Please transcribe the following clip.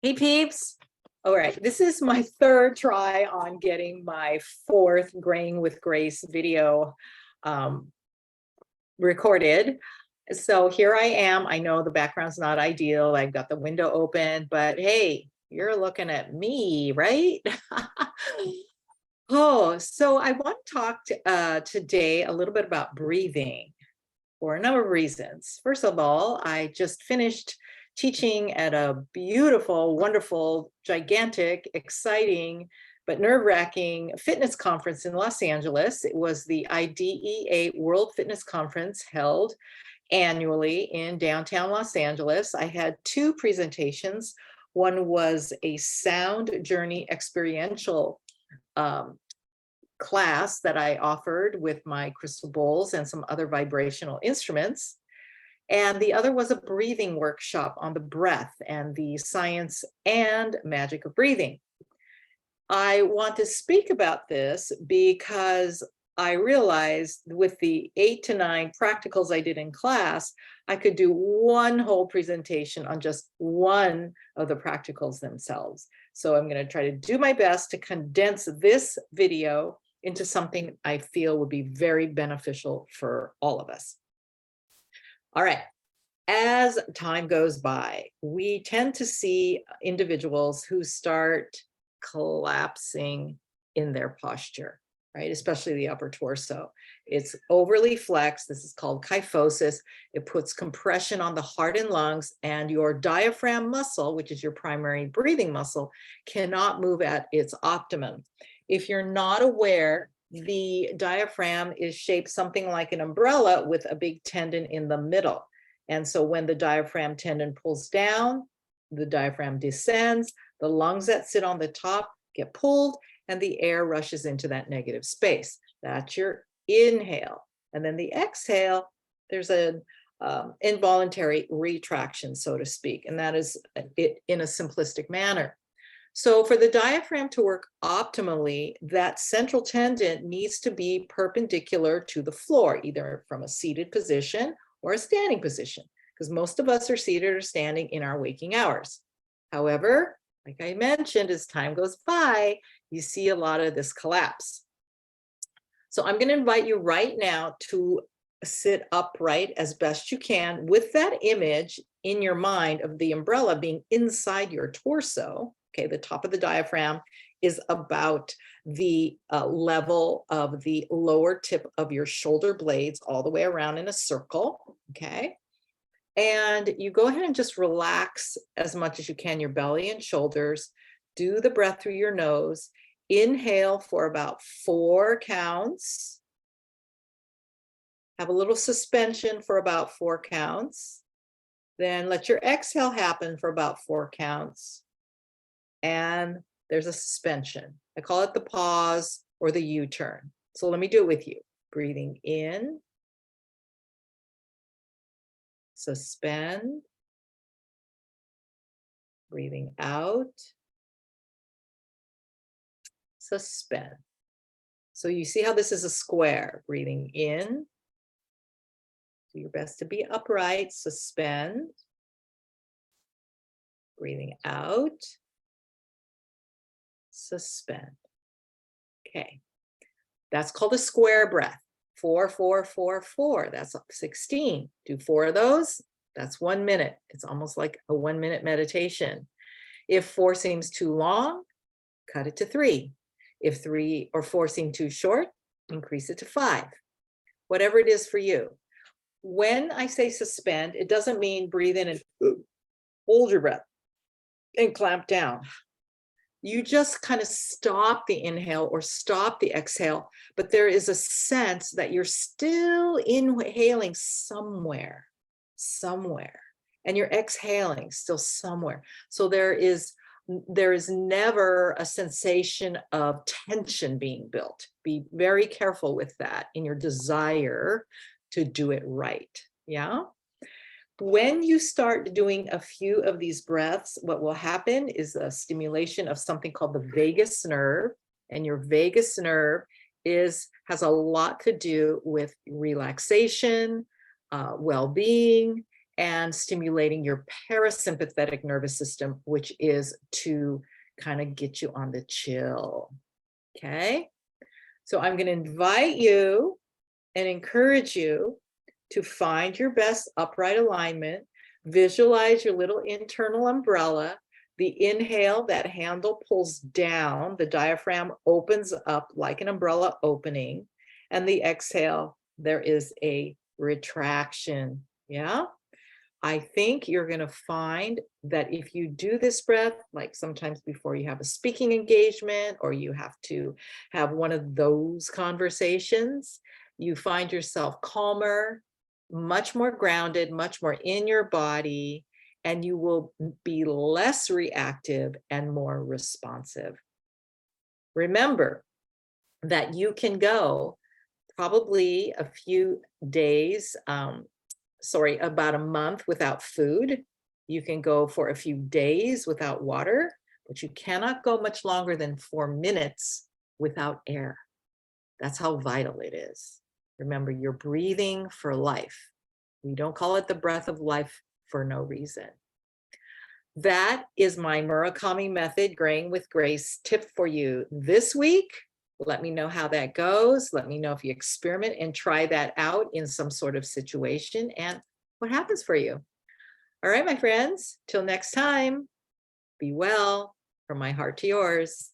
Hey peeps. All right, this is my third try on getting my fourth Grain with Grace video recorded. So here I am. I know the background's not ideal. I've got the window open, but hey, you're looking at me, right? Oh, so I want to talk today a little bit about breathing for a number of reasons. First of all, I just finished teaching at a beautiful, wonderful, gigantic, exciting, but nerve-wracking fitness conference in Los Angeles. It was the IDEA World Fitness Conference held annually in downtown Los Angeles. I had two presentations. One was a sound journey experiential class that I offered with my crystal bowls and some other vibrational instruments. And the other was a breathing workshop on the breath and the science and magic of breathing. I want to speak about this because I realized with the 8 to 9 practicals I did in class, I could do one whole presentation on just one of the practicals themselves. So I'm going to try to do my best to condense this video into something I feel would be very beneficial for all of us. All right. As time goes by, we tend to see individuals who start collapsing in their posture, right? Especially the upper torso. It's overly flexed. This is called kyphosis. It puts compression on the heart and lungs, and your diaphragm muscle, which is your primary breathing muscle, cannot move at its optimum. If you're not aware, the diaphragm is shaped something like an umbrella with a big tendon in the middle. And so when the diaphragm tendon pulls down, the diaphragm descends, the lungs that sit on the top get pulled, and the air rushes into that negative space. That's your inhale. And then the exhale, there's an involuntary retraction, so to speak. And that is it in a simplistic manner. So for the diaphragm to work optimally, that central tendon needs to be perpendicular to the floor, either from a seated position or a standing position, because most of us are seated or standing in our waking hours. However, like I mentioned, as time goes by, you see a lot of this collapse. So I'm going to invite you right now to sit upright as best you can with that image in your mind of the umbrella being inside your torso. Okay, the top of the diaphragm is about the level of the lower tip of your shoulder blades all the way around in a circle, okay? And you go ahead and just relax as much as you can your belly and shoulders. Do the breath through your nose. Inhale for about 4 counts. Have a little suspension for about 4 counts. Then let your exhale happen for about 4 counts. And there's a suspension. I call it the pause or the U-turn. So let me do it with you. Breathing in, suspend, breathing out, suspend. So you see how this is a square. Breathing in, do your best to be upright, suspend, breathing out, suspend. Okay, that's called a square breath. 4, 4, 4, 4. That's 16. Do 4 of those. That's 1 minute. It's almost like a 1-minute meditation. If 4 seems too long, cut it to 3. If 3 or 4 seem too short, increase it to 5. Whatever it is for you. When I say suspend, it doesn't mean breathe in and hold your breath and clamp down. You just kind of stop the inhale or stop the exhale, but there is a sense that you're still inhaling somewhere, and you're exhaling still somewhere. So there is never a sensation of tension being built. Be very careful with that in your desire to do it right. Yeah. When you start doing a few of these breaths, what will happen is a stimulation of something called the vagus nerve. And your vagus nerve has a lot to do with relaxation, well-being, and stimulating your parasympathetic nervous system, which is to kind of get you on the chill. Okay. So I'm going to invite you and encourage you to find your best upright alignment. Visualize your little internal umbrella. The inhale, that handle pulls down, the diaphragm opens up like an umbrella opening. And the exhale, there is a retraction. Yeah. I think you're going to find that if you do this breath, like sometimes before you have a speaking engagement or you have to have one of those conversations, you find yourself calmer, much more grounded, much more in your body, and you will be less reactive and more responsive. Remember that you can go probably a few days, about a month without food. You can go for a few days without water, but you cannot go much longer than 4 minutes without air. That's how vital it is. Remember, you're breathing for life. We don't call it the breath of life for no reason. That is my Murakami method, Graying with Grace tip for you this week. Let me know how that goes. Let me know if you experiment and try that out in some sort of situation and what happens for you. All right, my friends, till next time, be well, from my heart to yours.